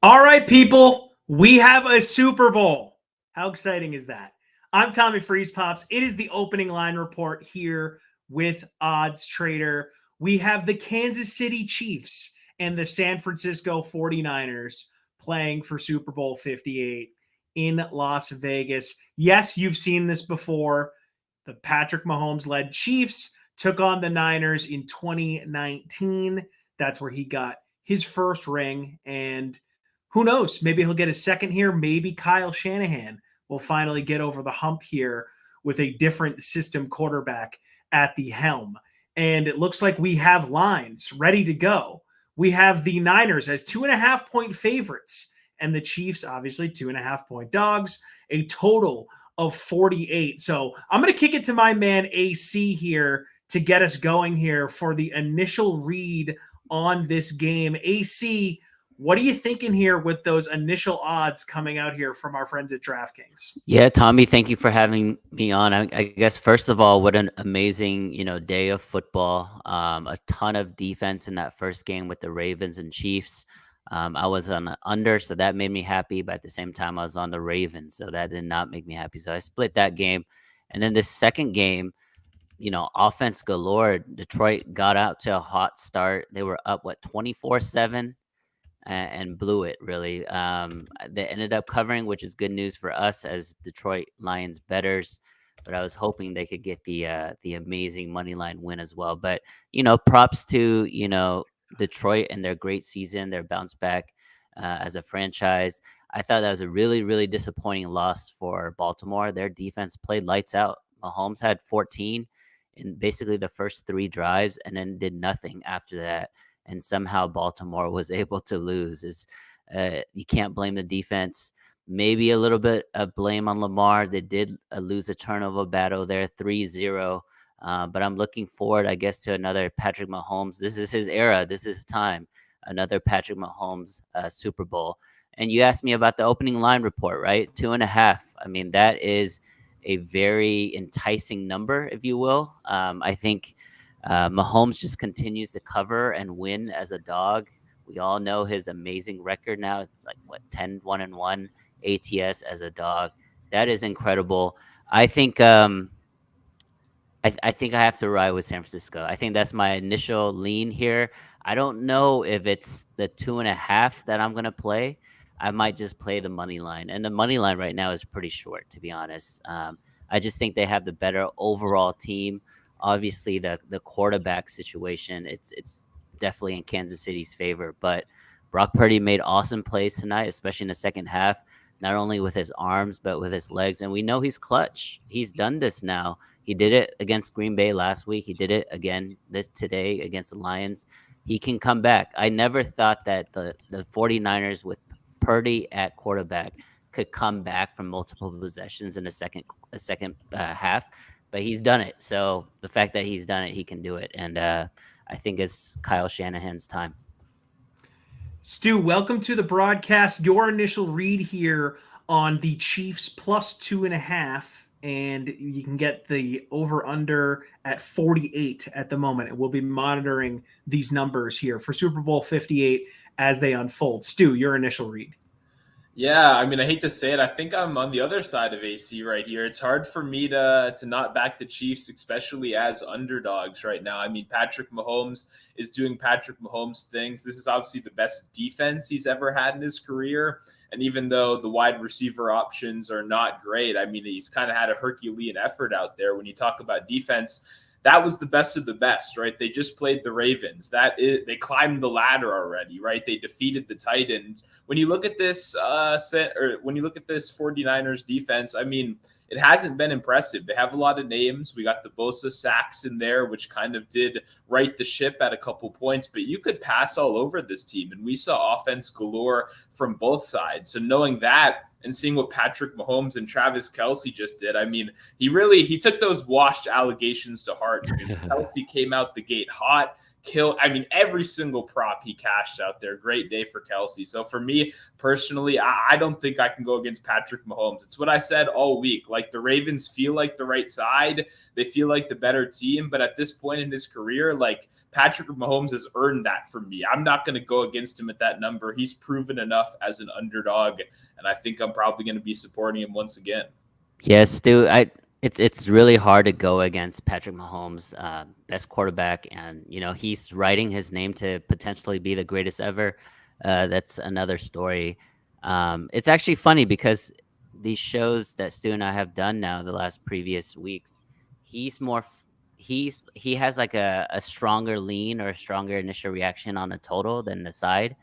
All right, people, we have a Super Bowl. How exciting is that? I'm TommyFreezePops. It is the opening line report here with OddsTrader. We have the Kansas City Chiefs and the San Francisco 49ers playing for Super Bowl 58 in Las Vegas. Yes, you've seen this before. The Patrick Mahomes-led Chiefs took on the Niners in 2019. That's where he got his first ring, and who knows? Maybe he'll get a second here. Maybe Kyle Shanahan will finally get over the hump here with a different system quarterback at the helm. And it looks like we have lines ready to go. We have the Niners as 2.5-point favorites, and the Chiefs, obviously, 2.5-point dogs, a total of 48. So I'm going to kick it to my man AC here to get us going here for the initial read on this game. AC, what are you thinking here with those initial odds coming out here from our friends at DraftKings? Yeah, Tommy, thank you for having me on. I guess first of all, what an amazing, day of football. A ton of defense in that first game with the Ravens and Chiefs. I was on the under, so that made me happy. But at the same time, I was on the Ravens, so that did not make me happy. So I split that game. And then the second game, offense galore. Detroit got out to a hot start. They were up, 24-7? And blew it really. They ended up covering, which is good news for us as Detroit Lions bettors. But I was hoping they could get the amazing money line win as well. But props to Detroit and their great season, their bounce back as a franchise. I thought that was a really, really disappointing loss for Baltimore. Their defense played lights out. Mahomes had 14 in basically the first 3 drives and then did nothing after that. And somehow Baltimore was able to lose. You can't blame the defense. Maybe a little bit of blame on Lamar. They did lose a turnover battle there, 3-0. But I'm looking forward, I guess, to another Patrick Mahomes. This is his era. This is his time. Another Patrick Mahomes Super Bowl. And you asked me about the opening line report, right? 2.5. I mean, that is a very enticing number, if you will. I think Mahomes just continues to cover and win as a dog. We all know his amazing record now. It's like 10-1-1 ATS as a dog. That is incredible. I think I think I have to ride with San Francisco. I think that's my initial lean here. I don't know if it's the 2.5 that I'm gonna play. I might just play the money line, and the money line right now is pretty short, to be honest. I just think they have the better overall team. Obviously, the quarterback situation, it's definitely in Kansas City's favor. But Brock Purdy made awesome plays tonight, especially in the second half, not only with his arms, but with his legs. And we know he's clutch. He's done this now. He did it against Green Bay last week. He did it again today against the Lions. He can come back. I never thought that the 49ers with Purdy at quarterback could come back from multiple possessions in the second half. But he's done it. So the fact that he's done it, he can do it. And I think it's Kyle Shanahan's time. Stu, welcome to the broadcast. Your initial read here on the Chiefs plus 2.5, and you can get the over-under at 48 at the moment. And we'll be monitoring these numbers here for Super Bowl 58 as they unfold. Stu, your initial read. Yeah, I mean, I hate to say it. I think I'm on the other side of AC right here. It's hard for me to not back the Chiefs, especially as underdogs right now. I mean, Patrick Mahomes is doing Patrick Mahomes things. This is obviously the best defense he's ever had in his career. And even though the wide receiver options are not great, I mean, he's kind of had a Herculean effort out there. When you talk about defense, that was the best of the best, right? They just played the Ravens. They climbed the ladder already, right? They defeated the Titans. When you look at this when you look at this 49ers defense, I mean, it hasn't been impressive. They have a lot of names. We got the Bosa sacks in there, which kind of did right the ship at a couple points, but you could pass all over this team. And we saw offense galore from both sides. So knowing that, and seeing what Patrick Mahomes and Travis Kelce just did, I mean, he took those washed allegations to heart because Kelce came out the gate hot. every single prop he cashed out there. Great day for Kelce. So for me personally, I don't think I can go against Patrick Mahomes. It's what I said all week. Like, the Ravens feel like the right side. They feel like the better team. But at this point in his career, like, Patrick Mahomes has earned that for me. I'm not going to go against him at that number. He's proven enough as an underdog, and I think I'm probably going to be supporting him once again. Yes, Stu. It's really hard to go against Patrick Mahomes, best quarterback, and he's writing his name to potentially be the greatest ever. That's another story. It's actually funny because these shows that Stu and I have done now the last previous weeks, he's more he has like a stronger lean or a stronger initial reaction on a total than the side.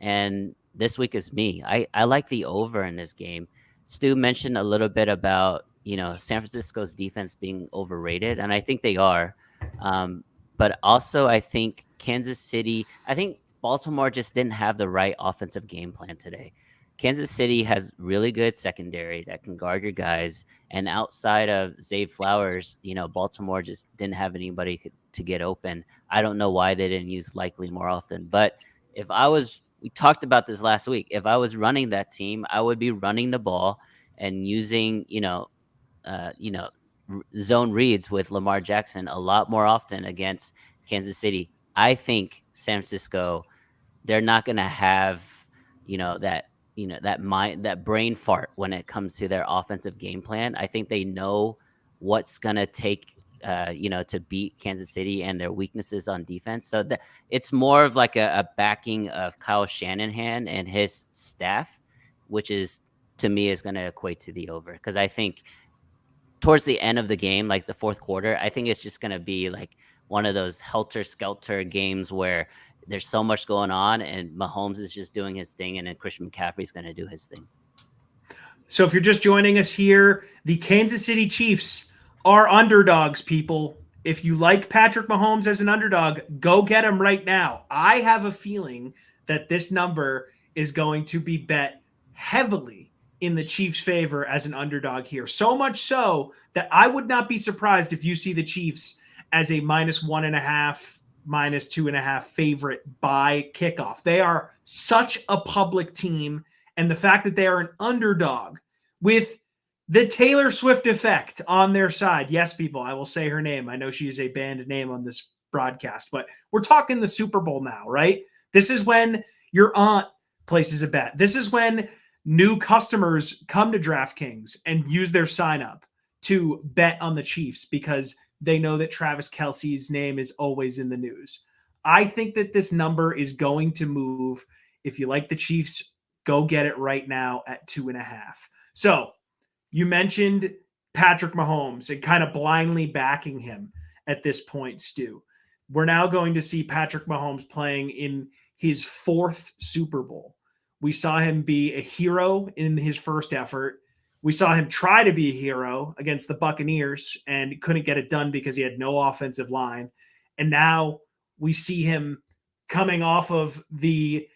And this week is me. I like the over in this game. Stu mentioned a little bit about San Francisco's defense being overrated, and I think they are. But also, I think I think Baltimore just didn't have the right offensive game plan today. Kansas City has really good secondary that can guard your guys, and outside of Zay Flowers, Baltimore just didn't have anybody to get open. I don't know why they didn't use Likely more often, but we talked about this last week. If I was running that team, I would be running the ball and using, zone reads with Lamar Jackson a lot more often against Kansas City. I think San Francisco, they're not going to have, that brain fart when it comes to their offensive game plan. I think they know what's going to take, to beat Kansas City and their weaknesses on defense. So it's more of like a backing of Kyle Shanahan and his staff, which is, to me, is going to equate to the over. Because I think towards the end of the game, like the fourth quarter, I think it's just going to be like one of those helter-skelter games where there's so much going on and Mahomes is just doing his thing and then Christian McCaffrey's going to do his thing. So if you're just joining us here, the Kansas City Chiefs are underdogs, people. If you like Patrick Mahomes as an underdog, go get him right now. I have a feeling that this number is going to be bet heavily in the Chiefs' favor as an underdog here. So much so that I would not be surprised if you see the Chiefs as a -1.5, -2.5 favorite by kickoff. They are such a public team, and the fact that they are an underdog with the Taylor Swift effect on their side. Yes, people, I will say her name. I know she is a banned name on this broadcast, but we're talking the Super Bowl now, right? This is when your aunt places a bet. This is when new customers come to DraftKings and use their sign up to bet on the Chiefs because they know that Travis Kelce's name is always in the news. I think that this number is going to move. If you like the Chiefs, go get it right now at 2.5. So you mentioned Patrick Mahomes and kind of blindly backing him at this point, Stu. We're now going to see Patrick Mahomes playing in his 4th Super Bowl. We saw him be a hero in his first effort. We saw him try to be a hero against the Buccaneers and couldn't get it done because he had no offensive line. And now we see him coming off of the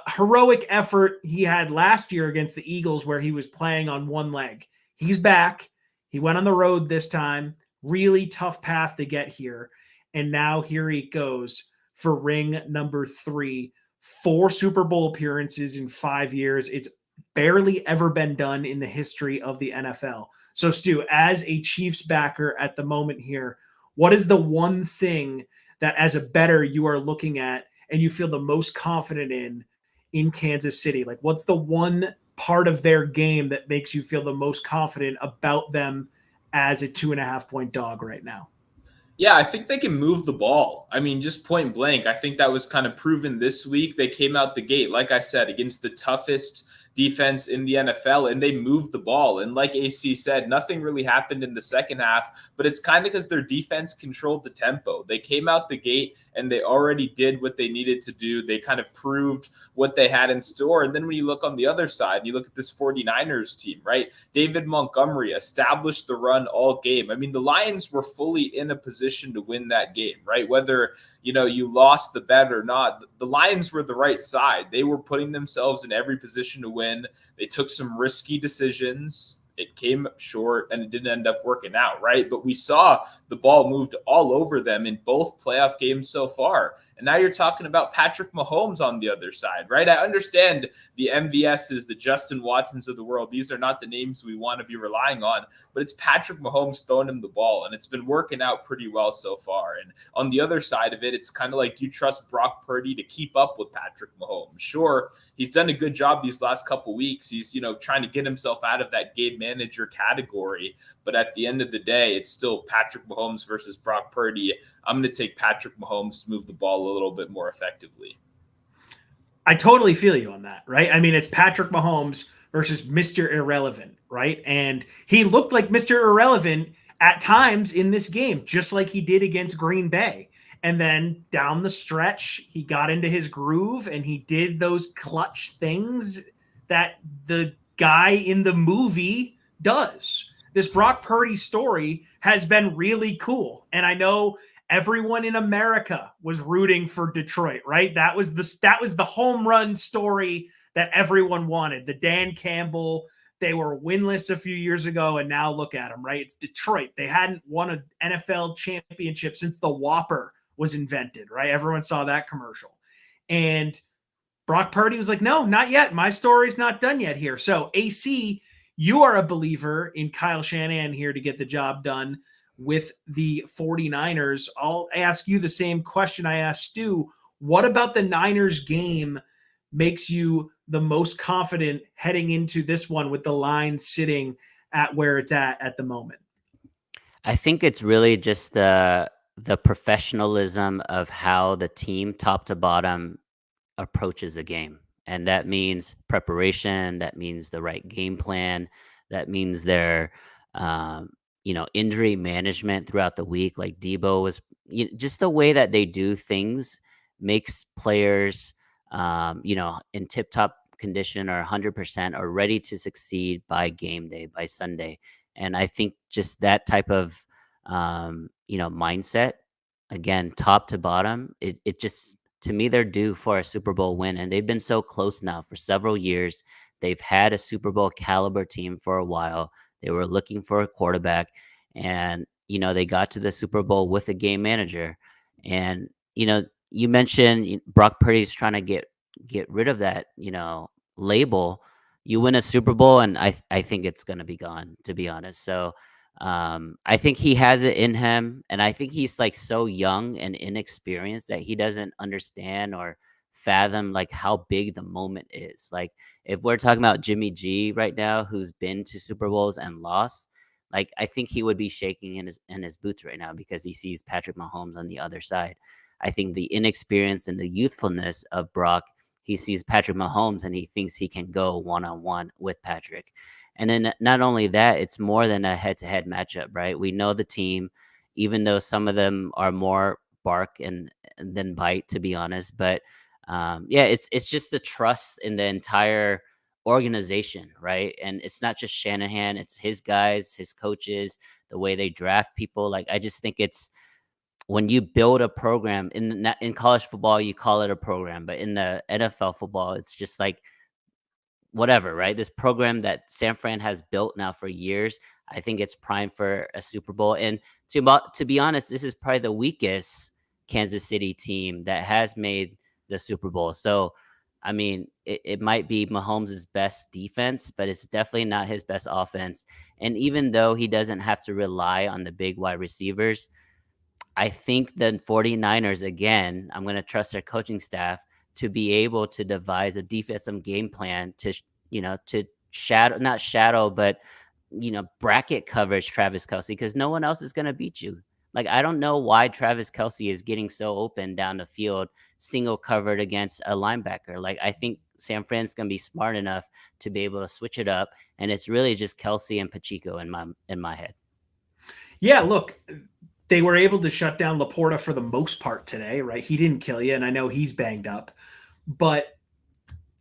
heroic effort he had last year against the Eagles where he was playing on one leg. He's back. He went on the road this time. Really tough path to get here. And now here he goes for ring number 3. 4 Super Bowl appearances in 5 years. It's barely ever been done in the history of the NFL. So, Stu, as a Chiefs backer at the moment here, what is the one thing that as a bettor you are looking at and you feel the most confident in Kansas City? Like, what's the one part of their game that makes you feel the most confident about them as a 2.5-point dog right now? Yeah, I think they can move the ball. I mean, just point blank. I think that was kind of proven this week. They came out the gate, like I said, against the toughest defense in the NFL, and they moved the ball. And like AC said, nothing really happened in the second half, but it's kind of because their defense controlled the tempo. They came out the gate and they already did what they needed to do. They kind of proved what they had in store. And then when you look on the other side, you look at this 49ers team, right? David Montgomery established the run all game. I mean, the Lions were fully in a position to win that game, right? Whether, you lost the bet or not, the Lions were the right side. They were putting themselves in every position to win. They took some risky decisions, It came short and it didn't end up working out, right? But we saw the ball moved all over them in both playoff games so far. And now you're talking about Patrick Mahomes on the other side, right? I understand the MVSs, the Justin Watsons of the world. These are not the names we want to be relying on, but it's Patrick Mahomes throwing him the ball, and it's been working out pretty well so far. And on the other side of it, it's kind of like you trust Brock Purdy to keep up with Patrick Mahomes. Sure, he's done a good job these last couple weeks. He's, trying to get himself out of that game manager category. But at the end of the day, it's still Patrick Mahomes versus Brock Purdy. I'm going to take Patrick Mahomes to move the ball a little bit more effectively. I totally feel you on that, right? I mean, it's Patrick Mahomes versus Mr. Irrelevant, right? And he looked like Mr. Irrelevant at times in this game, just like he did against Green Bay. And then down the stretch, he got into his groove and he did those clutch things that the guy in the movie does. This Brock Purdy story has been really cool. And I know everyone in America was rooting for Detroit, right? That was the home run story that everyone wanted. The Dan Campbell, they were winless a few years ago, and now look at them, right? It's Detroit. They hadn't won an NFL championship since the Whopper was invented, right? Everyone saw that commercial. And Brock Purdy was like, no, not yet. My story's not done yet here. So AC, you are a believer in Kyle Shanahan here to get the job done with the 49ers. I'll ask you the same question I asked Stu. What about the Niners game makes you the most confident heading into this one with the line sitting at where it's at the moment? I think it's really just the professionalism of how the team top to bottom approaches a game. And that means preparation, that means the right game plan, that means their injury management throughout the week. Like Debo was, just the way that they do things makes players in tip-top condition or 100% or ready to succeed by game day, by Sunday. And I think just that type of mindset, again, top to bottom, it just, to me, they're due for a Super Bowl win. And they've been so close now for several years. They've had a Super Bowl caliber team for a while. They were looking for a quarterback, and, they got to the Super Bowl with a game manager. And, you mentioned Brock Purdy's trying to get rid of that, label. You win a Super Bowl, and I think it's going to be gone, to be honest. So I think he has it in him, and I think he's like so young and inexperienced that he doesn't understand or fathom like how big the moment is. Like if we're talking about Jimmy G right now, who's been to Super Bowls and lost, like I think he would be shaking in his boots right now because he sees Patrick Mahomes on the other side. I think the inexperience and the youthfulness of Brock, he sees Patrick Mahomes and he thinks he can go one-on-one with Patrick. And then not only that, it's more than a head-to-head matchup, right? We know the team, even though some of them are more bark than bite, to be honest. But it's just the trust in the entire organization, right? And it's not just Shanahan; it's his guys, his coaches, the way they draft people. Like I just think it's when you build a program in college football, you call it a program, but in the NFL football, it's just like whatever, right? This program that San Fran has built now for years, I think it's primed for a Super Bowl. And to be honest, this is probably the weakest Kansas City team that has made the Super Bowl. So, I mean, it might be Mahomes' best defense, but it's definitely not his best offense. And even though he doesn't have to rely on the big wide receivers, I think the 49ers, again, I'm going to trust their coaching staff to be able to devise a defensive game plan to not shadow, but, bracket coverage Travis Kelce, because no one else is going to beat you. Like, I don't know why Travis Kelce is getting so open down the field, single covered against a linebacker. Like, I think San Fran's going to be smart enough to be able to switch it up. And it's really just Kelce and Pacheco in my head. Yeah, look, they were able to shut down Laporta for the most part today, right? He didn't kill you, and I know he's banged up. But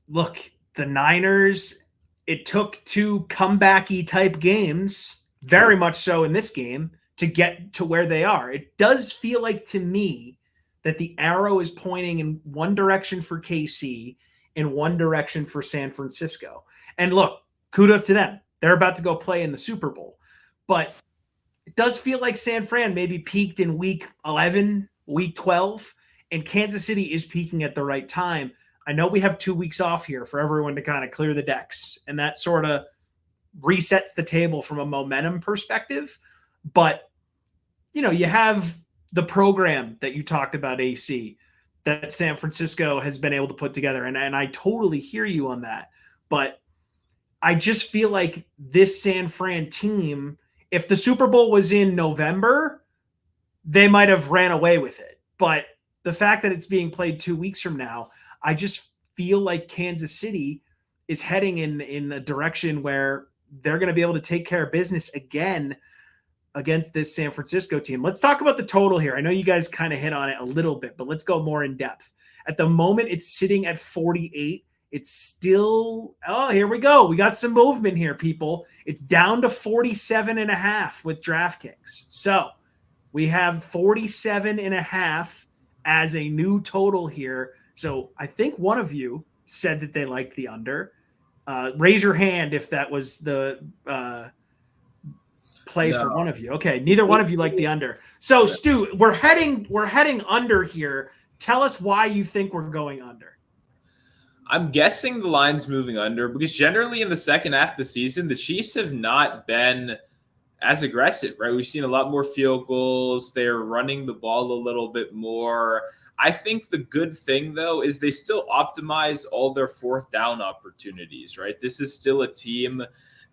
look, the Niners, it took two comeback-y type games, very much so in this game, to get to where they are. It does feel like to me that the arrow is pointing in one direction for KC and one direction for San Francisco. And look, kudos to them. They're about to go play in the Super Bowl. But it does feel like San Fran maybe peaked in week 11, week 12, and Kansas City is peaking at the right time. I know we have 2 weeks off here for everyone to kind of clear the decks, and that sort of resets the table from a momentum perspective. But, you know, you have the program that you talked about, AC, that San Francisco has been able to put together. And I totally hear you on that. But I just feel like this San Fran team, if the Super Bowl was in November, they might have ran away with it. But the fact that it's being played 2 weeks from now, I just feel like Kansas City is heading in a direction where they're going to be able to take care of business again against this San Francisco team. Let's talk about the total here. I know you guys kind of hit on it a little bit, but let's go more in depth. At the moment, it's sitting at 48. It's still, oh, here we go. We got some movement here, people. It's down to 47.5 with DraftKings. So we have 47.5 as a new total here. So I think one of you said that they liked the under. Raise your hand if that was the play for one of you. Okay, neither one of you like the under. So Stu, we're heading under here. Tell us why you think we're going under. I'm guessing the line's moving under because generally in the second half of the season, the Chiefs have not been as aggressive, right? We've seen a lot more field goals. They're running the ball a little bit more. I think the good thing, though, is they still optimize all their fourth down opportunities, right? This is still a team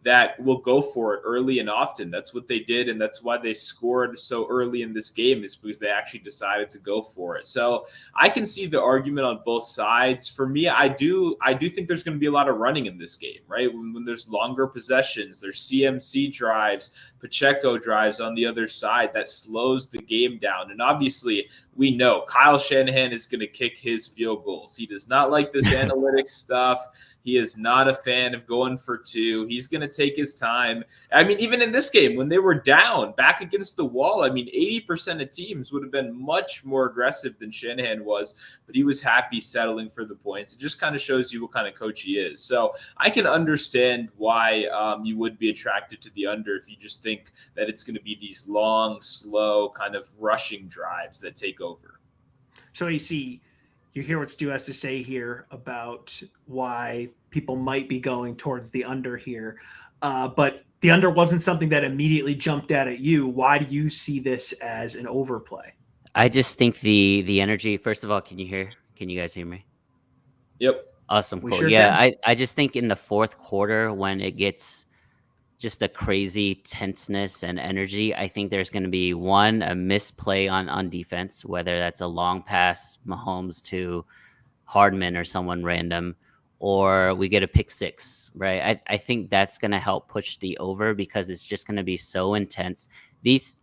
that will go for it early and often. That's what they did, and that's why they scored so early in this game, is because they actually decided to go for it. So I can see the argument on both sides. For me, I do think there's going to be a lot of running in this game, right? When there's longer possessions, there's CMC drives, Pacheco drives on the other side, that slows the game down. And obviously, we know Kyle Shanahan is going to kick his field goals. He does not like this analytics stuff. He is not a fan of going for two. He's going to take his time. I mean, even in this game, when they were down back against the wall, I mean, 80% of teams would have been much more aggressive than Shanahan was, but he was happy settling for the points. It just kind of shows you what kind of coach he is. So I can understand why you would be attracted to the under if you just think that it's going to be these long, slow, kind of rushing drives that take over. So AC, you hear what Stu has to say here about why people might be going towards the under here. But the under wasn't something that immediately jumped out at you. Why do you see this as an overplay? I just think the energy, first of all, can you guys hear me? Yep. Awesome. Cool. Sure Yeah. can. I just think in the fourth quarter, when it gets just a crazy tenseness and energy, I think there's going to be a misplay on defense, whether that's a long pass, Mahomes to Hardman or someone random, or we get a pick six, right? I think that's going to help push the over because it's just going to be so intense. These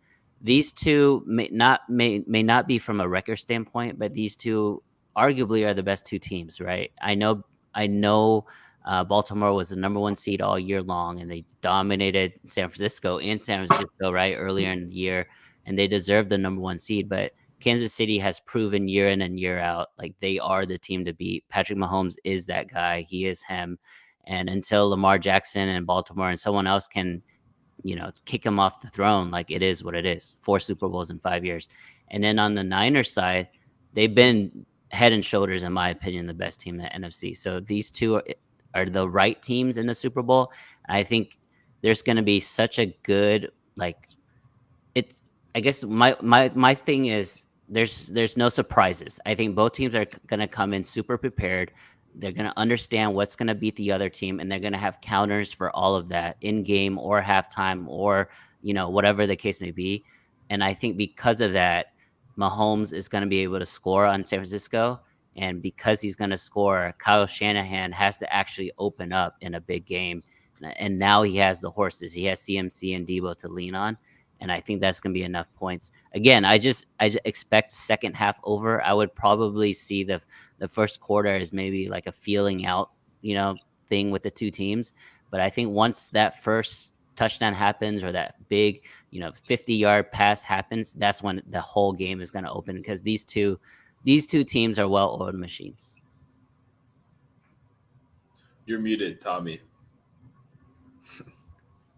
two may not be from a record standpoint, but these two arguably are the best two teams, right? I know Baltimore was the number one seed all year long, and they dominated San Francisco, right, earlier in the year, and they deserved the number one seed. But Kansas City has proven year in and year out, like they are the team to beat. Patrick Mahomes is that guy. He is him. And until Lamar Jackson and Baltimore and someone else can, kick him off the throne, like it is what it is. 4 Super Bowls in 5 years. And then on the Niners side, they've been head and shoulders, in my opinion, the best team in the NFC. So these two are the right teams in the Super Bowl. I think there's going to be such a good, I guess my thing is there's no surprises. I think both teams are going to come in super prepared. They're going to understand what's going to beat the other team, and they're going to have counters for all of that in game or halftime or, whatever the case may be. And I think because of that, Mahomes is going to be able to score on San Francisco. And because he's going to score, Kyle Shanahan has to actually open up in a big game. And now he has the horses. He has CMC and Debo to lean on. And I think that's going to be enough points. Again, I just expect second half over. I would probably see the first quarter as maybe like a feeling out, thing with the two teams. But I think once that first touchdown happens or that big, 50-yard pass happens, that's when the whole game is going to open because these two teams are well-oiled machines. You're muted, Tommy.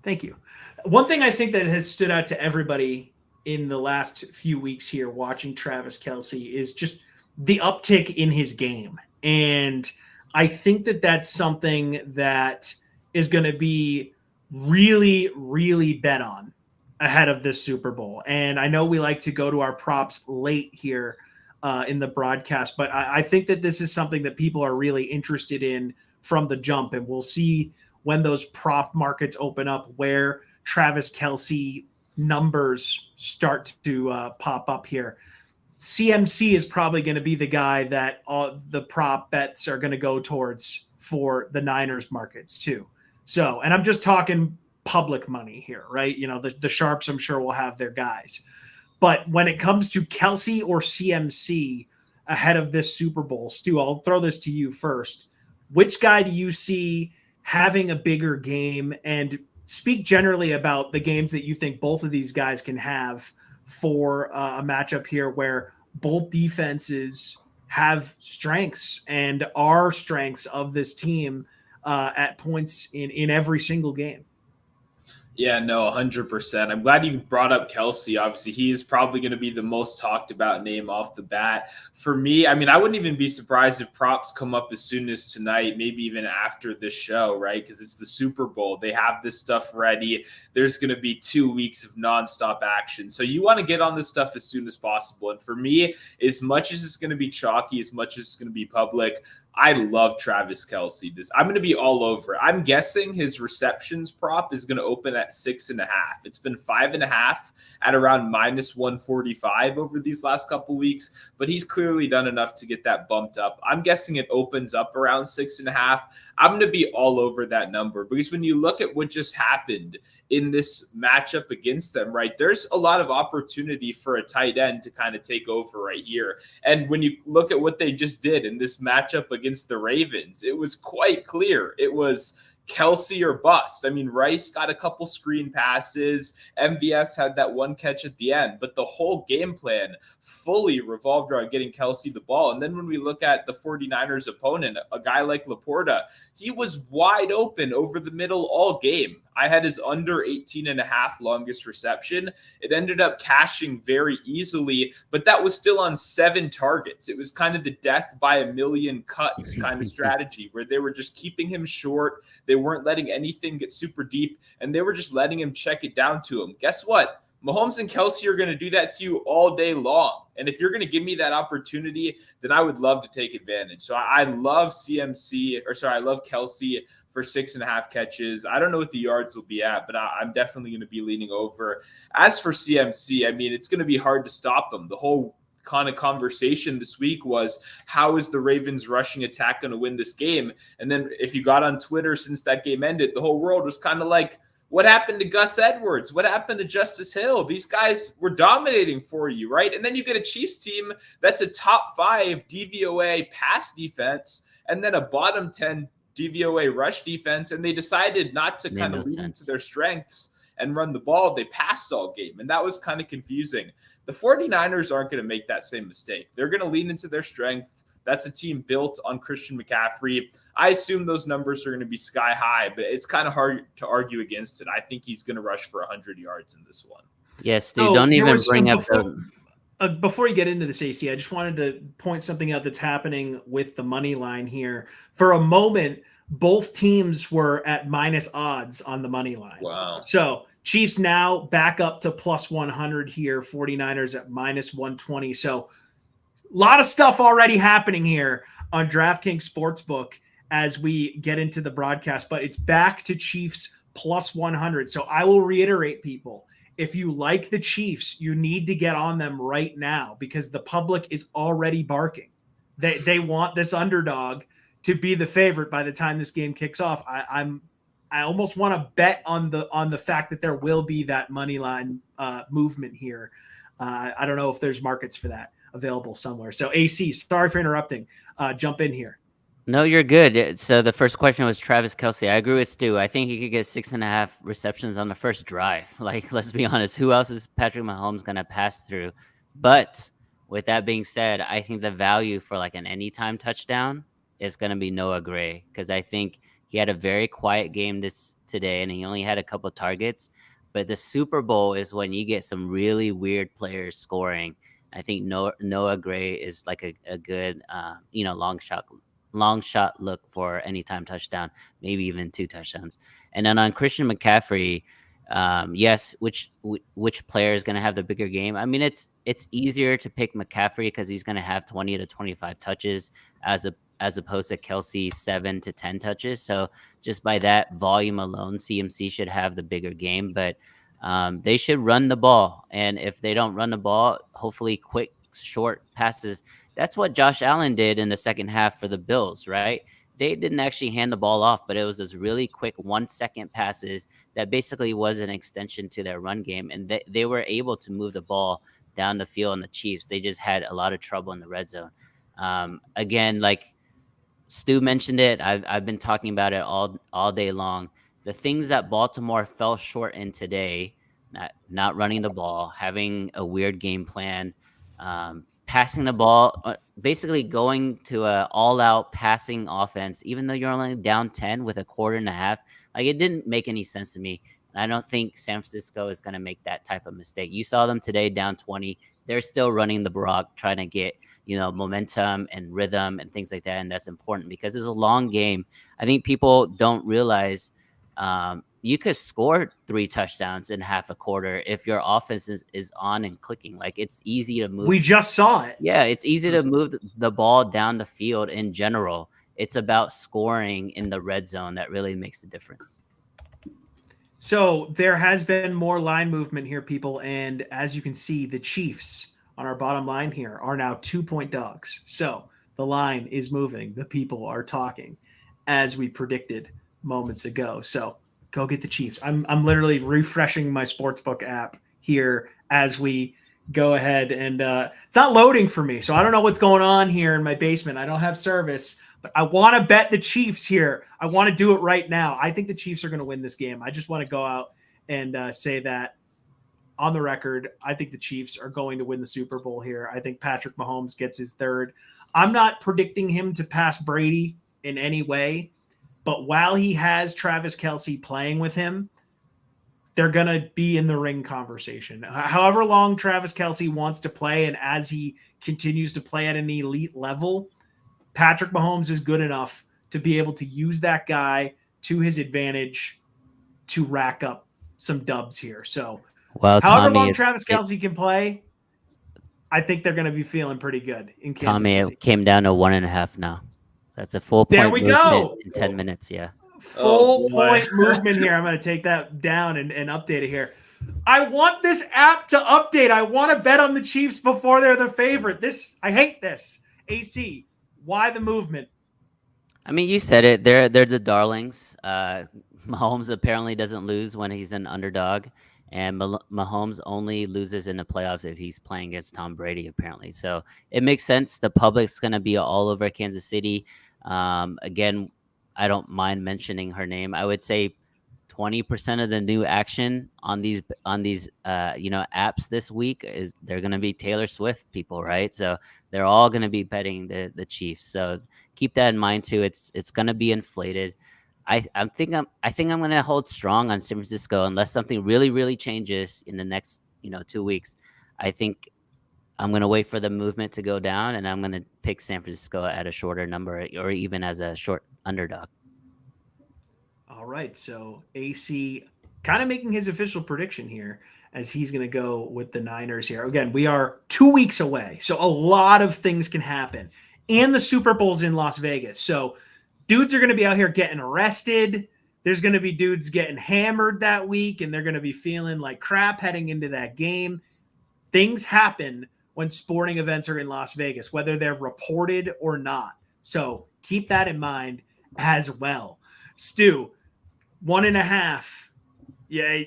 Thank you. One thing I think that has stood out to everybody in the last few weeks here watching Travis Kelce is just the uptick in his game. And I think that that's something that is going to be really, really bet on ahead of this Super Bowl. And I know we like to go to our props late here in the broadcast, but I think that this is something that people are really interested in from the jump. And we'll see when those prop markets open up where Travis Kelce numbers start to pop up here. CMC is probably going to be the guy that the prop bets are going to go towards for the Niners markets too. So, and I'm just talking public money here, right? You know, the sharps, I'm sure, will have their guys. But when it comes to Kelce or CMC ahead of this Super Bowl, Stu, I'll throw this to you first. Which guy do you see having a bigger game? And speak generally about the games that you think both of these guys can have for a matchup here where both defenses have strengths and are strengths of this team at points in every single game. Yeah, no, 100%. I'm glad you brought up Kelce. Obviously, he is probably going to be the most talked about name off the bat. For me, I mean, I wouldn't even be surprised if props come up as soon as tonight, maybe even after this show, right? Because it's the Super Bowl. They have this stuff ready. There's going to be 2 weeks of nonstop action. So you want to get on this stuff as soon as possible. And for me, as much as it's going to be chalky, as much as it's going to be public, I love Travis Kelce. I'm going to be all over it. I'm guessing his receptions prop is going to open at 6.5. It's been 5.5 at around -145 over these last couple weeks, but he's clearly done enough to get that bumped up. I'm guessing it opens up around 6.5. I'm going to be all over that number because when you look at what just happened in this matchup against them, right, there's a lot of opportunity for a tight end to kind of take over right here. And when you look at what they just did in this matchup against the Ravens, it was quite clear. It was Kelce or bust. I mean, Rice got a couple screen passes. MVS had that one catch at the end, but the whole game plan fully revolved around getting Kelce the ball. And then when we look at the 49ers opponent, a guy like Laporta, he was wide open over the middle all game. I had his under 18.5 longest reception. It ended up cashing very easily, but that was still on 7 targets. It was kind of the death by a million cuts kind of strategy where they were just keeping him short. They weren't letting anything get super deep, and they were just letting him check it down to him. Guess what? Mahomes and Kelce are going to do that to you all day long. And if you're going to give me that opportunity, then I would love to take advantage. So I love I love Kelce for 6.5 catches. I don't know what the yards will be at, but I'm definitely going to be leaning over. As for CMC, I mean, it's going to be hard to stop him. The whole kind of conversation this week was, how is the Ravens rushing attack going to win this game? And then if you got on Twitter since that game ended, the whole world was kind of like, what happened to Gus Edwards? What happened to Justice Hill? These guys were dominating for you, right? And then you get a Chiefs team that's a top 5 DVOA pass defense and then a bottom 10 DVOA rush defense, and they decided not to kind of lean into their strengths and run the ball. They passed all game, and that was kind of confusing. The 49ers aren't going to make that same mistake. They're going to lean into their strengths. That's a team built on Christian McCaffrey. I assume those numbers are going to be sky high, but it's kind of hard to argue against it. I think he's going to rush for 100 yards in this one. Yes, dude, don't even bring up before you get into this, AC, I just wanted to point something out that's happening with the money line here. For a moment, both teams were at minus odds on the money line. Wow. So Chiefs now back up to plus 100 here, 49ers at minus 120. So a lot of stuff already happening here on DraftKings Sportsbook as we get into the broadcast, but it's back to Chiefs plus 100. So I will reiterate, people, if you like the Chiefs, you need to get on them right now because the public is already barking. They want this underdog to be the favorite by the time this game kicks off. I almost want to bet on the fact that there will be that money line movement here. I don't know if there's markets for that available somewhere. So AC, sorry for interrupting. Jump in here. No, you're good. So the first question was Travis Kelce. I agree with Stu. I think he could get 6.5 receptions on the first drive. Like, let's be honest, who else is Patrick Mahomes going to pass through? But with that being said, I think the value for like an anytime touchdown is going to be Noah Gray because I think He had a very quiet game today, and he only had a couple targets. But the Super Bowl is when you get some really weird players scoring. I think Noah Gray is like a good, long shot look for anytime touchdown, maybe even 2 touchdowns. And then on Christian McCaffrey, yes, which player is going to have the bigger game? I mean, it's easier to pick McCaffrey because he's going to have 20 to 25 touches as opposed to Kelce's 7 to 10 touches. So just by that volume alone, CMC should have the bigger game. But they should run the ball, and if they don't run the ball, hopefully quick short passes. That's what Josh Allen did in the second half for the Bills, right? They didn't actually hand the ball off, but it was this really quick 1 second passes that basically was an extension to their run game, and they were able to move the ball down the field. And the Chiefs, they just had a lot of trouble in the red zone. Again, like Stu mentioned it, I've been talking about it all day long. The things that Baltimore fell short in today, not running the ball, having a weird game plan, passing the ball, basically going to a all-out passing offense, even though you're only down 10 with a quarter and a half. Like, it didn't make any sense to me. And I don't think San Francisco is going to make that type of mistake. You saw them today down 20. They're still running the block, trying to get, momentum and rhythm and things like that. And that's important because it's a long game. I think people don't realize you could score 3 touchdowns in half a quarter if your offense is on and clicking. Like, it's easy to move. We just saw it. Yeah, it's easy to move the ball down the field in general. It's about scoring in the red zone that really makes the difference. So there has been more line movement here, people. And as you can see, the Chiefs on our bottom line here are now 2-point dogs. So the line is moving. The people are talking as we predicted moments ago. So go get the Chiefs. I'm literally refreshing my sportsbook app here as we go ahead, and it's not loading for me. So I don't know what's going on here in my basement. I don't have service, but I want to bet the Chiefs here. I want to do it right now. I think the Chiefs are going to win this game. I just want to go out and say that on the record. I think the Chiefs are going to win the Super Bowl here. I think Patrick Mahomes gets his 3rd. I'm not predicting him to pass Brady in any way, but while he has Travis Kelce playing with him, they're going to be in the ring conversation. However long Travis Kelce wants to play, and as he continues to play at an elite level, Patrick Mahomes is good enough to be able to use that guy to his advantage to rack up some dubs here. So however long Travis Kelce can play, I think they're going to be feeling pretty good in Kansas City. It came down to 1.5 now. So that's a full point. There we go. In 10 minutes, yeah. Full point movement here. I'm going to take that down and update it here. I want this app to update. I want to bet on the Chiefs before they're the favorite. I hate this. AC, why the movement? I mean, you said it. They're the darlings. Mahomes apparently doesn't lose when he's an underdog, and Mahomes only loses in the playoffs if he's playing against Tom Brady, apparently. So it makes sense. The public's going to be all over Kansas City. Again, I don't mind mentioning her name. I would say 20% of the new action on these apps this week is they're going to be Taylor Swift people, right? So they're all going to be betting the Chiefs. So keep that in mind too. It's going to be inflated. I think I'm going to hold strong on San Francisco unless something really, really changes in the next 2 weeks. I think I'm going to wait for the movement to go down, and I'm going to pick San Francisco at a shorter number or even as a short underdog. All right. So AC kind of making his official prediction here as he's going to go with the Niners here. Again, we are 2 weeks away, so a lot of things can happen. And the Super Bowl's in Las Vegas. So dudes are going to be out here getting arrested. There's going to be dudes getting hammered that week, and they're going to be feeling like crap heading into that game. Things happen when sporting events are in Las Vegas, whether they're reported or not. So keep that in mind as well. Stu, 1.5. Yeah.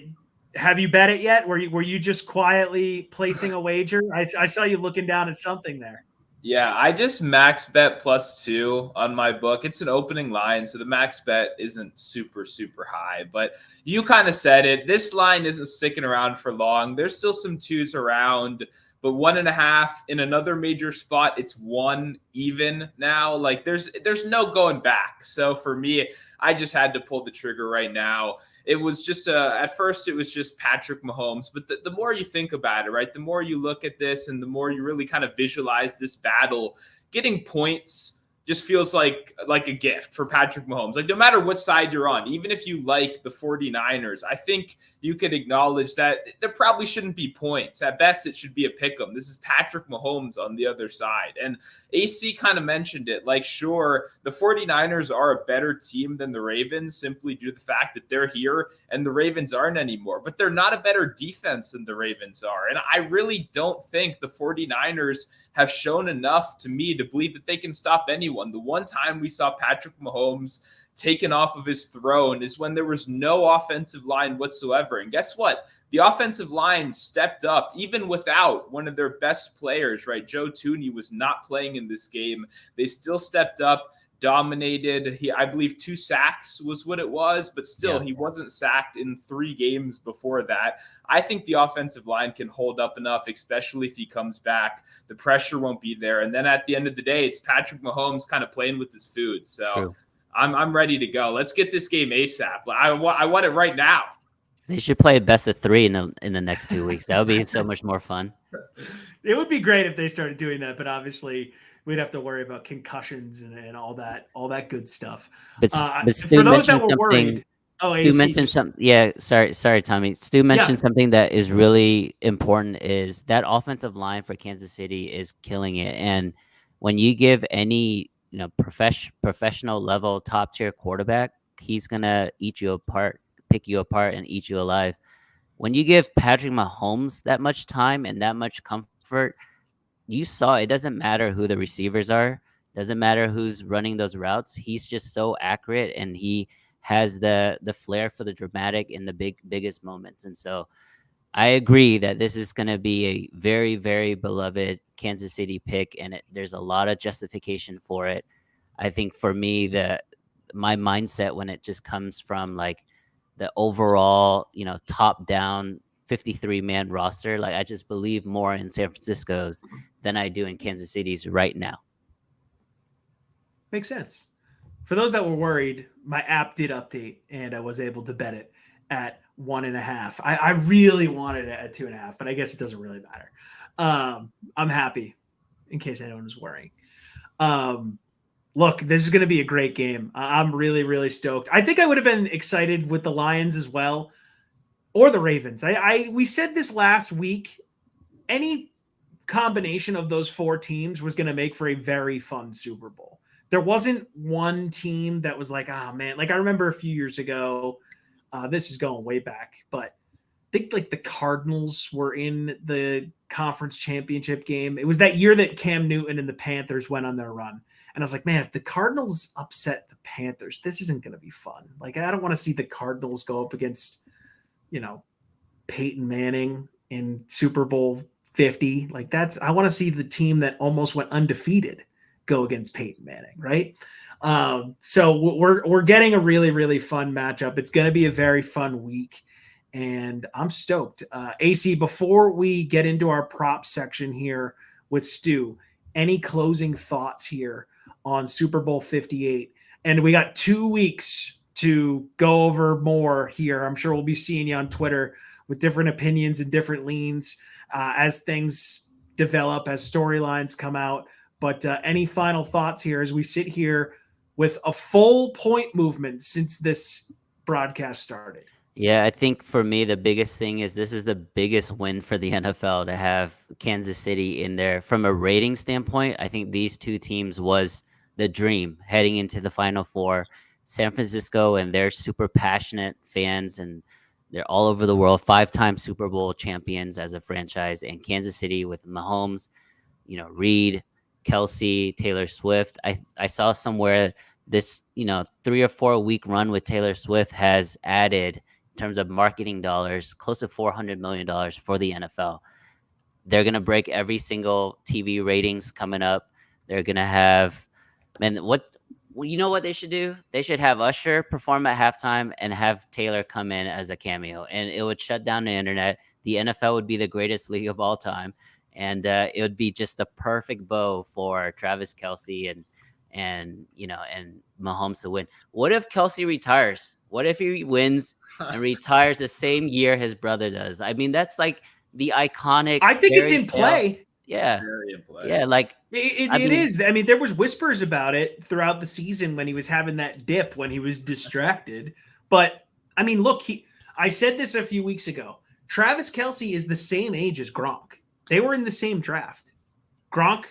Have you bet it yet? Were you just quietly placing a wager? I saw you looking down at something there. Yeah, I just max bet +2 on my book. It's an opening line, so the max bet isn't super, super high. But you kind of said it. This line isn't sticking around for long. There's still some 2s around, but 1.5 in another major spot, it's 1 even now. Like there's no going back. So for me, I just had to pull the trigger right now. It was just at first it was just Patrick Mahomes, but the more you think about it, right, the more you look at this and the more you really kind of visualize this battle, getting points just feels like a gift for Patrick Mahomes. Like no matter what side you're on, even if you like the 49ers, I think you could acknowledge that there probably shouldn't be points. At best, it should be a pick 'em. This is Patrick Mahomes on the other side. And AC kind of mentioned it. Like, sure, the 49ers are a better team than the Ravens simply due to the fact that they're here and the Ravens aren't anymore. But they're not a better defense than the Ravens are. And I really don't think the 49ers have shown enough to me to believe that they can stop anyone. The one time we saw Patrick Mahomes taken off of his throne is when there was no offensive line whatsoever. And guess what? The offensive line stepped up even without one of their best players, right? Joe Thuney was not playing in this game. They still stepped up, dominated. I believe 2 sacks was what it was, but still he wasn't sacked in 3 games before that. I think the offensive line can hold up enough, especially if he comes back. The pressure won't be there. And then at the end of the day, it's Patrick Mahomes kind of playing with his food. So I'm ready to go. Let's get this game ASAP. I want it right now. They should play a best of 3 in the next 2 weeks. That would be so much more fun. It would be great if they started doing that, but obviously we'd have to worry about concussions and all that good stuff. But for those that were worried, Stu mentioned something. Yeah, sorry, Tommy. Stu mentioned something that is really important. Is that offensive line for Kansas City is killing it, and when you give any professional level top tier quarterback, he's gonna eat you apart, pick you apart, and eat you alive. When you give Patrick Mahomes that much time and that much comfort, you saw it doesn't matter who the receivers are, doesn't matter who's running those routes. He's just so accurate, and he has the flair for the dramatic in the biggest moments. And so I agree that this is going to be a very, very beloved Kansas City pick, and there's a lot of justification for it. I think for me, my mindset when it just comes from like the overall, top down 53-man roster, like I just believe more in San Francisco's than I do in Kansas City's right now. Makes sense. For those that were worried, my app did update and I was able to bet it at 1.5. I really wanted it at 2.5, but I guess it doesn't really matter. I'm happy in case anyone was worrying. Look, this is going to be a great game. I'm really, really stoked. I think I would have been excited with the Lions as well, or the Ravens. We said this last week. Any combination of those 4 teams was going to make for a very fun Super Bowl. There wasn't one team that was like, oh man, like I remember a few years ago, this is going way back, but I think like the Cardinals were in the conference championship game. It was that year that Cam Newton and the Panthers went on their run. And I was like, man, if the Cardinals upset the Panthers, this isn't going to be fun. Like, I don't want to see the Cardinals go up against, Peyton Manning in Super Bowl 50. Like I want to see the team that almost went undefeated go against Peyton Manning, right? So we're getting a really, really fun matchup. It's going to be a very fun week, and I'm stoked. AC, before we get into our prop section here with Stu, any closing thoughts here on Super Bowl 58? And we got 2 weeks to go over more here. I'm sure we'll be seeing you on Twitter with different opinions and different leans as things develop, as storylines come out. But any final thoughts here as we sit here with a full point movement since this broadcast started? Yeah, I think for me, the biggest thing is this is the biggest win for the NFL to have Kansas City in there. From a rating standpoint, I think these 2 teams was the dream heading into the Final Four. San Francisco and their super passionate fans, and they're all over the world, 5-time Super Bowl champions as a franchise, and Kansas City with Mahomes, Reed, Kelce, Taylor Swift. I saw somewhere this, 3 or 4 week run with Taylor Swift has added, in terms of marketing dollars, close to $400 million for the NFL. They're going to break every single TV ratings coming up. They're going to have, you know what they should do? They should have Usher perform at halftime and have Taylor come in as a cameo, and it would shut down the internet. The NFL would be the greatest league of all time. and it would be just the perfect bow for Travis Kelce and Mahomes to win. What if Kelce retires? What if he wins and retires the same year his brother does? I mean, that's like the iconic I think it's fairy in tale. play. Yeah, Very in play. yeah. Like It is. I mean, there was whispers about it throughout the season when he was having that dip when he was distracted. But I mean, look, I said this a few weeks ago. Travis Kelce is the same age as Gronk. They were in the same draft. Gronk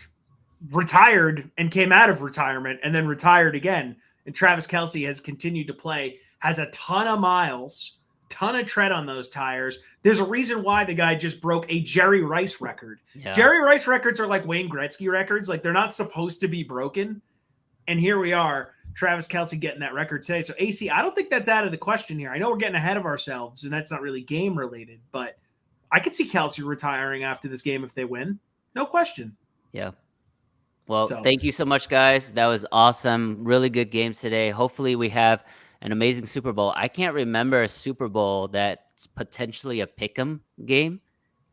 retired and came out of retirement and then retired again. And Travis Kelce has continued to play, has a ton of miles, ton of tread on those tires. There's a reason why the guy just broke a Jerry Rice record. Yeah. Jerry Rice records are like Wayne Gretzky records. Like, they're not supposed to be broken. And here we are, Travis Kelce getting that record today. So, AC, I don't think that's out of the question here. I know we're getting ahead of ourselves, and that's not really game related, but I could see Kelce retiring after this game if they win. No question. Yeah. Well, thank you so much, guys. That was awesome. Really good games today. Hopefully we have an amazing Super Bowl. I can't remember a Super Bowl that's potentially a pick'em game.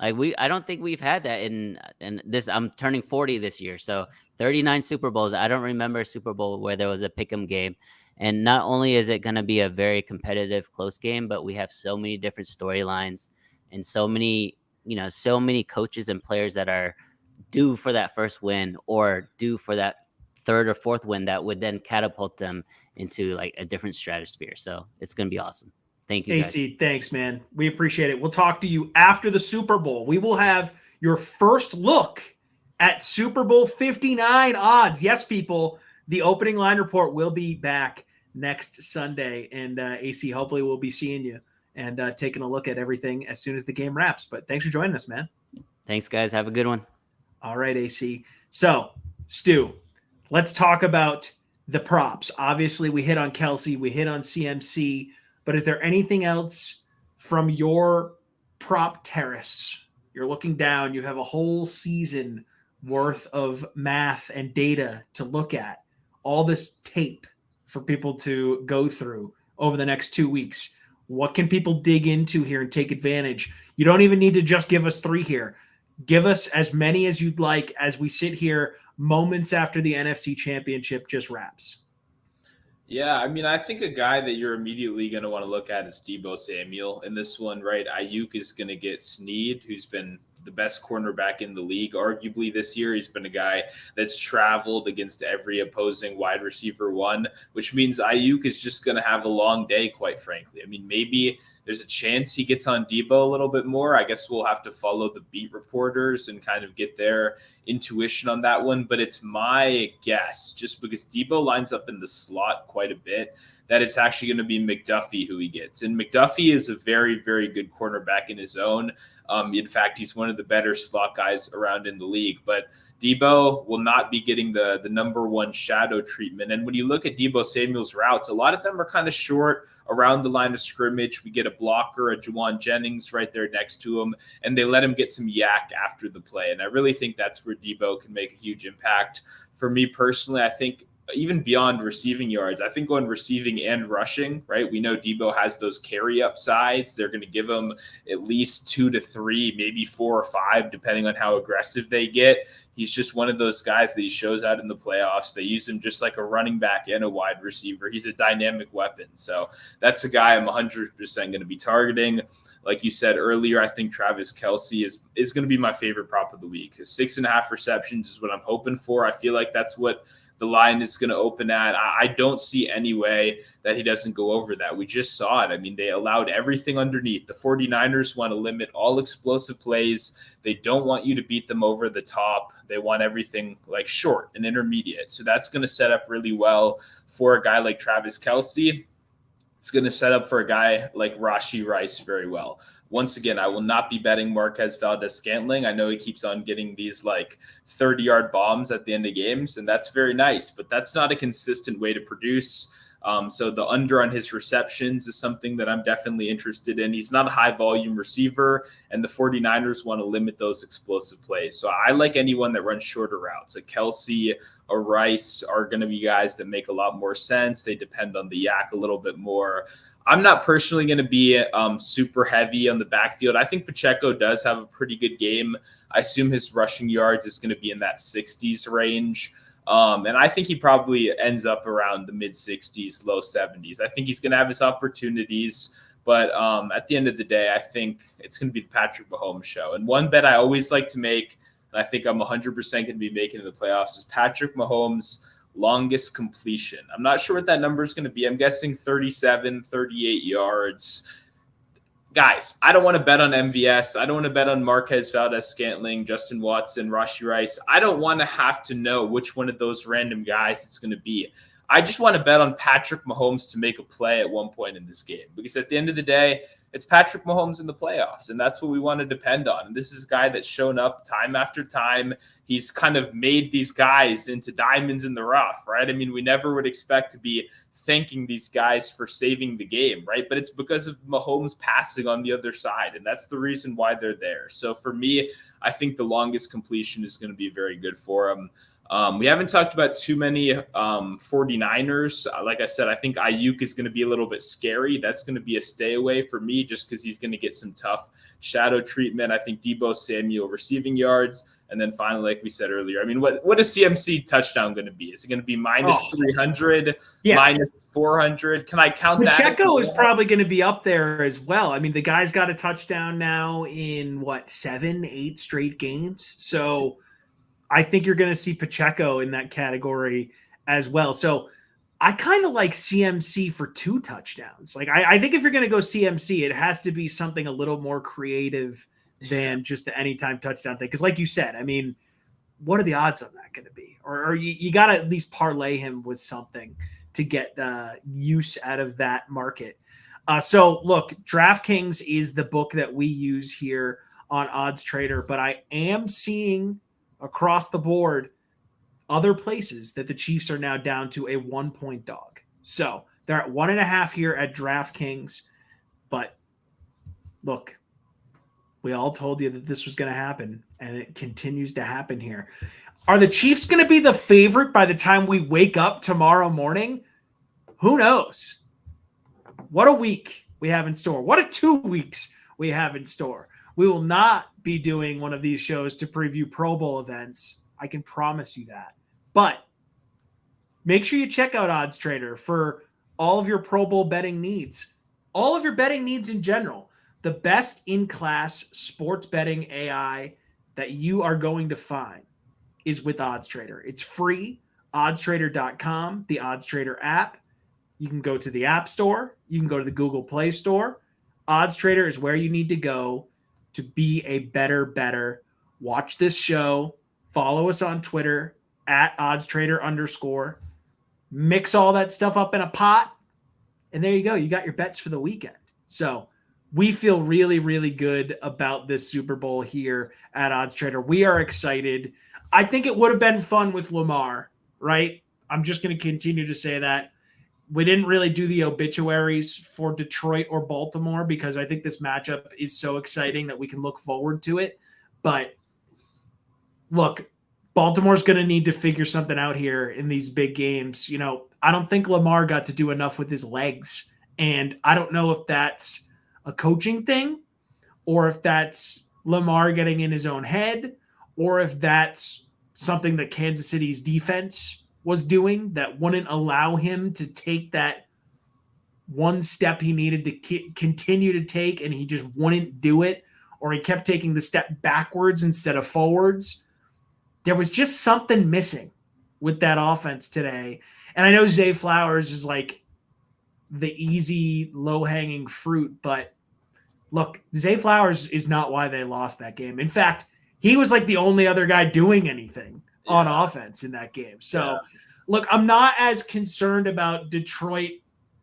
Like I don't think we've had that in this. I'm turning 40 this year, so 39 Super Bowls. I don't remember a Super Bowl where there was a pick'em game. And not only is it going to be a very competitive, close game, but we have so many different storylines and so many coaches and players that are due for that first win or due for that third or fourth win that would then catapult them into like a different stratosphere. So it's going to be awesome. Thank you, AC, guys. thanks, man. We appreciate it. We'll talk to you after the Super Bowl. We will have your first look at Super Bowl 59 odds. Yes, people, the opening line report will be back next Sunday. And AC, hopefully we'll be seeing you and taking a look at everything as soon as the game wraps. But thanks for joining us, man. Thanks, guys. Have a good one. All right, AC. So, Stu, let's talk about the props. Obviously, we hit on Kelce, we hit on CMC, but is there anything else from your prop terrace? You're looking down, you have a whole season worth of math and data to look at, all this tape for people to go through over the next 2 weeks. What can people dig into here and take advantage? You don't even need to just give us 3 here. Give us as many as you'd like as we sit here moments after the NFC Championship just wraps. Yeah, I mean, I think a guy that you're immediately going to want to look at is Deebo Samuel in this one, right? Ayuk is going to get Snead, who's been the best cornerback in the league, arguably this year. He's been a guy that's traveled against every opposing wide receiver one, which means Ayuk is just going to have a long day, quite frankly. I mean, maybe there's a chance he gets on Deebo a little bit more. I guess we'll have to follow the beat reporters and kind of get their intuition on that one. But it's my guess, just because Deebo lines up in the slot quite a bit, that it's actually going to be McDuffie who he gets. And McDuffie is a very, very good cornerback in his own. In fact, he's one of the better slot guys around in the league. But Deebo will not be getting the number one shadow treatment. And when you look at Deebo Samuel's routes, a lot of them are kind of short around the line of scrimmage. We get a blocker, a Juwan Jennings right there next to him, and they let him get some yak after the play. And I really think that's where Deebo can make a huge impact. For me personally, I think even beyond receiving yards, I think going receiving and rushing, right? We know Deebo has those carry upsides. They're going to give him at least 2 to 3, maybe 4 or 5, depending on how aggressive they get. He's just one of those guys that he shows out in the playoffs. They use him just like a running back and a wide receiver. He's a dynamic weapon. So that's a guy I'm 100% going to be targeting. Like you said earlier, I think Travis Kelce is going to be my favorite prop of the week. His 6.5 receptions is what I'm hoping for. I feel like that's what the line is going to open at. I don't see any way that he doesn't go over that. We just saw it. I mean, they allowed everything underneath. The 49ers want to limit all explosive plays. They don't want you to beat them over the top. They want everything like short and intermediate. So that's going to set up really well for a guy like Travis Kelce. It's going to set up for a guy like Rashee Rice very well. Once again, I will not be betting Marquez Valdes-Scantling. I know he keeps on getting these like 30-yard bombs at the end of games, and that's very nice, but that's not a consistent way to produce. So the under on his receptions is something that I'm definitely interested in. He's not a high volume receiver, and the 49ers want to limit those explosive plays. So I like anyone that runs shorter routes. A Kelce, a Rice are going to be guys that make a lot more sense. They depend on the yak a little bit more. I'm not personally going to be super heavy on the backfield. I think Pacheco does have a pretty good game. I assume his rushing yards is going to be in that 60s range. And I think he probably ends up around the mid 60s, low 70s. I think he's going to have his opportunities. But at the end of the day, I think it's going to be the Patrick Mahomes show. And one bet I always like to make, and I think I'm 100% going to be making in the playoffs, is Patrick Mahomes' longest completion. I'm not sure what that number is going to be. I'm guessing 37, 38 yards. Guys, I don't want to bet on MVS. I don't want to bet on Marquez Valdez-Scantling, Justin Watson, Rashee Rice. I don't want to have to know which one of those random guys it's going to be. I just want to bet on Patrick Mahomes to make a play at one point in this game, because at the end of the day, it's Patrick Mahomes in the playoffs, and that's what we want to depend on. And this is a guy that's shown up time after time. He's kind of made these guys into diamonds in the rough, right? I mean, we never would expect to be thanking these guys for saving the game, right? But it's because of Mahomes passing on the other side, and that's the reason why they're there. So for me, I think the longest completion is going to be very good for him. We haven't talked about too many 49ers. Like I said, I think Ayuk is going to be a little bit scary. That's going to be a stay away for me just because he's going to get some tough shadow treatment. I think Deebo Samuel receiving yards. And then finally, like we said earlier, I mean, what is CMC touchdown going to be? Is it going to be minus 300, minus 400? Can I count that? Pacheco is probably going to be up there as well. I mean, the guy's got a touchdown now in 7-8 straight games. So I think you're going to see Pacheco in that category as well. So I kind of like CMC for 2 touchdowns. Like I think if you're going to go CMC, it has to be something a little more creative than just the anytime touchdown thing. Because like you said, I mean, what are the odds on that going to be? Or you got to at least parlay him with something to get the use out of that market. So look, DraftKings is the book that we use here on OddsTrader, but I am seeing across the board other places that the Chiefs are now down to a 1-point dog. So they're at 1.5 here at DraftKings. But look, we all told you that this was going to happen, and it continues to happen here. Are the Chiefs going to be the favorite by the time we wake up tomorrow morning? Who knows? What a week we have in store. What a 2 weeks we have in store. We will not be doing one of these shows to preview Pro Bowl events. I can promise you that. But make sure you check out OddsTrader for all of your Pro Bowl betting needs. All of your betting needs in general. The best in-class sports betting AI that you are going to find is with OddsTrader. It's free. OddsTrader.com, the OddsTrader app. You can go to the App Store. You can go to the Google Play Store. OddsTrader is where you need to go to be a better. Watch this show. Follow us on Twitter at OddsTrader_. Mix all that stuff up in a pot. And there you go. You got your bets for the weekend. So we feel really, really good about this Super Bowl here at OddsTrader. We are excited. I think it would have been fun with Lamar, right? I'm just going to continue to say that. We didn't really do the obituaries for Detroit or Baltimore because I think this matchup is so exciting that we can look forward to it. But look, Baltimore's going to need to figure something out here in these big games. You know, I don't think Lamar got to do enough with his legs. And I don't know if that's a coaching thing or if that's Lamar getting in his own head or if that's something that Kansas City's defense was doing that wouldn't allow him to take that one step he needed to continue to take, and he just wouldn't do it, or he kept taking the step backwards instead of forwards. There was just something missing with that offense today. And I know Zay Flowers is like the easy, low-hanging fruit, but look, Zay Flowers is not why they lost that game. In fact, he was like the only other guy doing anything on offense in that game. So, look, I'm not as concerned about Detroit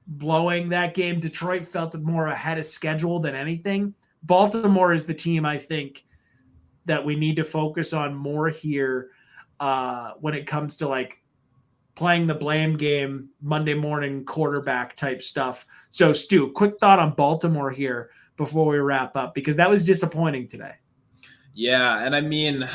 blowing that game. Detroit felt more ahead of schedule than anything. Baltimore is the team I think that we need to focus on more here when it comes to like playing the blame game, Monday morning quarterback type stuff. So, Stu, quick thought on Baltimore here before we wrap up, because that was disappointing today. Yeah, and I mean,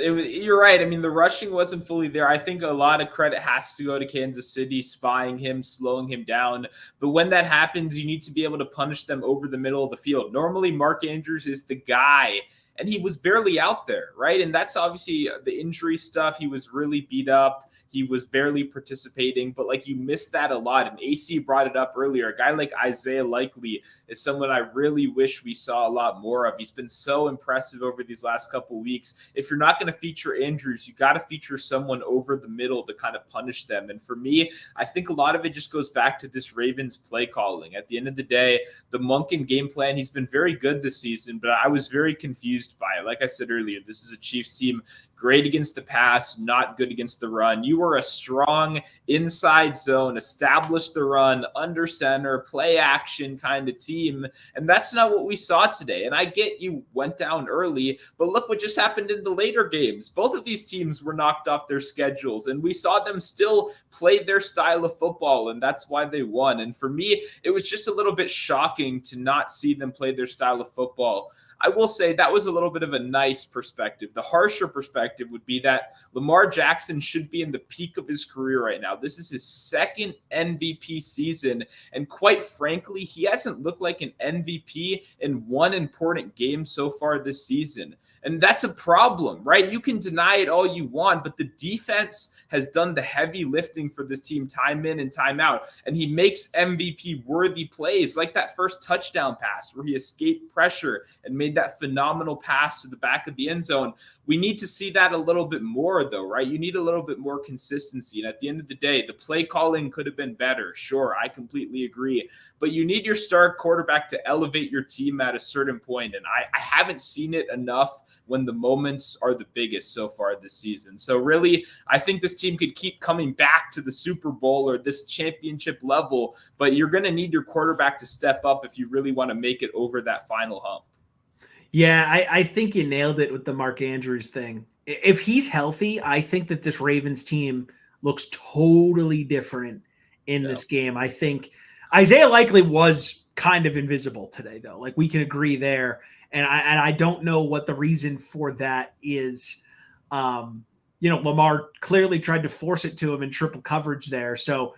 you're right. I mean, the rushing wasn't fully there. I think a lot of credit has to go to Kansas City, spying him, slowing him down. But when that happens, you need to be able to punish them over the middle of the field. Normally, Mark Andrews is the guy, and he was barely out there, right? And that's obviously the injury stuff. He was really beat up. He was barely participating, but like you missed that a lot. And AC brought it up earlier. A guy like Isaiah Likely is someone I really wish we saw a lot more of. He's been so impressive over these last couple of weeks. If you're not going to feature Andrews, you got to feature someone over the middle to kind of punish them. And for me, I think a lot of it just goes back to this Ravens play calling. At the end of the day, the Monken game plan, he's been very good this season, but I was very confused by it. Like I said earlier, this is a Chiefs team great against the pass, not good against the run. You were a strong inside zone, establish the run, under center, play action kind of team. And that's not what we saw today. And I get you went down early, but look what just happened in the later games. Both of these teams were knocked off their schedules, and we saw them still play their style of football, and that's why they won. And for me, it was just a little bit shocking to not see them play their style of football. I will say that was a little bit of a nice perspective. The harsher perspective would be that Lamar Jackson should be in the peak of his career right now. This is his second MVP season. And quite frankly, he hasn't looked like an MVP in one important game so far this season. And that's a problem, right? You can deny it all you want, but the defense has done the heavy lifting for this team time in and time out. And he makes MVP-worthy plays like that first touchdown pass where he escaped pressure and made that phenomenal pass to the back of the end zone. We need to see that a little bit more, though, right? You need a little bit more consistency. And at the end of the day, the play calling could have been better. Sure, I completely agree. But you need your star quarterback to elevate your team at a certain point. And I haven't seen it enough when the moments are the biggest so far this season. So really, I think this team could keep coming back to the Super Bowl or this championship level, but you're going to need your quarterback to step up if you really want to make it over that final hump. Yeah, I think you nailed it with the Mark Andrews thing. If he's healthy, I think that this Ravens team looks totally different in this game. I think Isaiah Likely was kind of invisible today, though. Like, we can agree there. And I don't know what the reason for that is. Lamar clearly tried to force it to him in triple coverage there. So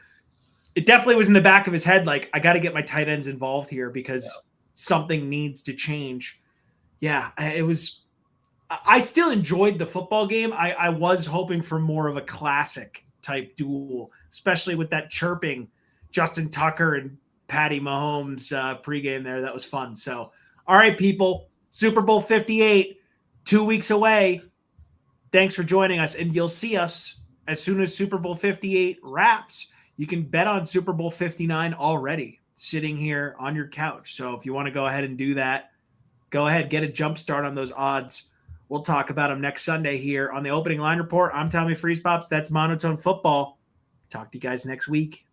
it definitely was in the back of his head, like, I got to get my tight ends involved here because something needs to change. Yeah, it was – I still enjoyed the football game. I was hoping for more of a classic type duel, especially with that chirping Justin Tucker and Patty Mahomes pregame there. That was fun. So, all right, people, Super Bowl 58, 2 weeks away. Thanks for joining us, and you'll see us as soon as Super Bowl 58 wraps. You can bet on Super Bowl 59 already sitting here on your couch. So if you want to go ahead and do that, go ahead, get a jump start on those odds. We'll talk about them next Sunday here on the Opening Line Report. I'm TommyFreezePops. That's Monotone Football. Talk to you guys next week.